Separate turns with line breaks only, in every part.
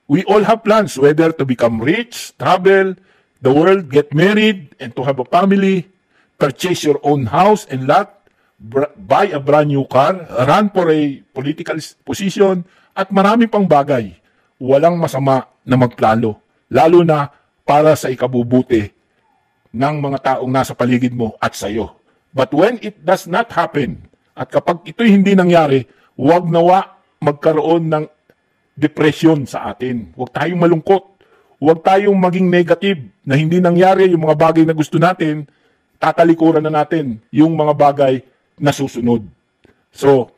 We all have plans, whether to become rich, travel, the world, get married, and to have a family, purchase your own house and lot, buy a brand new car, run for a political position, at marami pang bagay. Walang masama na magplano, lalo na para sa ikabubuti ng mga taong nasa paligid mo at sa iyo. But when it does not happen, at kapag ito'y hindi nangyari, huwag nawa magkaroon ng depression sa atin. Huwag tayong malungkot. Huwag tayong maging negative na hindi nangyari yung mga bagay na gusto natin, tatalikuran na natin yung mga bagay na susunod. So,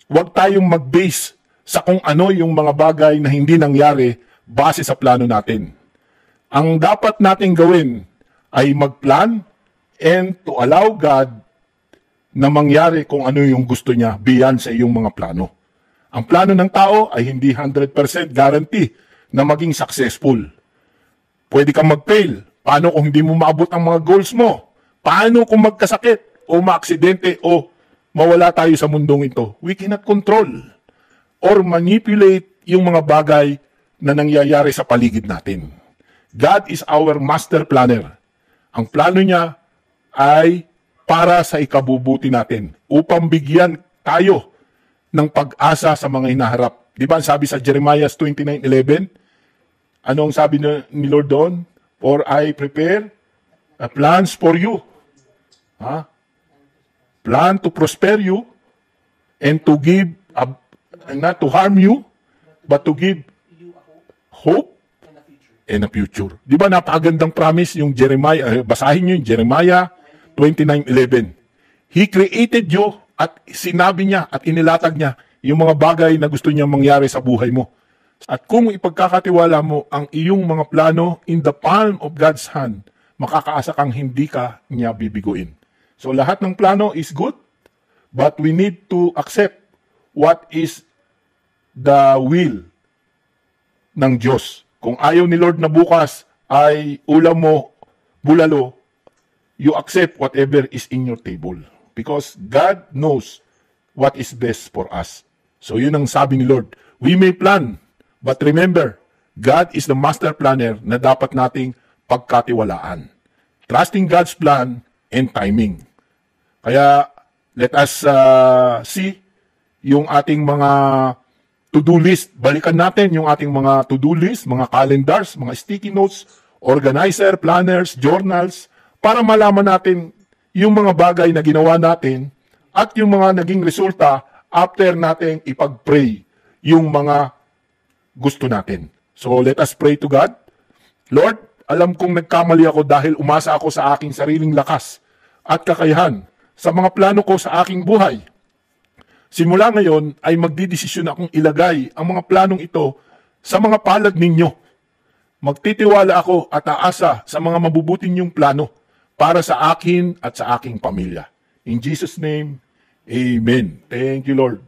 huwag tayong mag-base sa kung ano yung mga bagay na hindi nangyari base sa plano natin. Ang dapat nating gawin ay mag-plan and to allow God na mangyari kung ano yung gusto niya beyond sa iyong mga plano. Ang plano ng tao ay hindi 100% guarantee na maging successful. Pwede kang mag-fail. Paano kung hindi mo maabot ang mga goals mo? Paano kung magkasakit o maaksidente o mawala tayo sa mundong ito? We cannot control or manipulate yung mga bagay na nangyayari sa paligid natin. God is our master planner. Ang plano niya ay para sa ikabubuti natin upang bigyan tayo ng pag-asa sa mga hinaharap. Di ba sabi sa Jeremiah 29:11? Anong sabi ni Lord doon? For I prepare plans for you. Plan to prosper you and to give, not to harm you, but to give hope and a future. Di ba napakagandang promise yung Jeremiah, basahin nyo yung Jeremiah 29:11. He created you at sinabi niya at inilatag niya yung mga bagay na gusto niya mangyari sa buhay mo. At kung ipagkakatiwala mo ang iyong mga plano in the palm of God's hand, makakaasa kang hindi ka niya bibiguin. So lahat ng plano is good, but we need to accept what is the will ng Diyos. Kung ayaw ni Lord na bukas ay ulam mo bulalo, you accept whatever is in your table. Because God knows what is best for us. So yun ang sabi ni Lord. We may plan, but remember, God is the master planner na dapat nating pagkatiwalaan. Trusting God's plan and timing. Kaya let us see yung ating mga to-do list. Balikan natin yung ating mga to-do list, mga calendars, mga sticky notes, organizer, planners, journals, para malaman natin yung mga bagay na ginawa natin at yung mga naging resulta after natin ipag-pray yung mga gusto natin. So let us pray to God. Lord, alam kong nagkamali ako dahil umasa ako sa aking sariling lakas at kakayahan sa mga plano ko sa aking buhay. Simula ngayon ay magdidesisyon akong ilagay ang mga planong ito sa mga palad ninyo. Magtitiwala ako at aasa sa mga mabubuting yung plano para sa akin at sa aking pamilya. In Jesus' name, Amen. Thank you, Lord.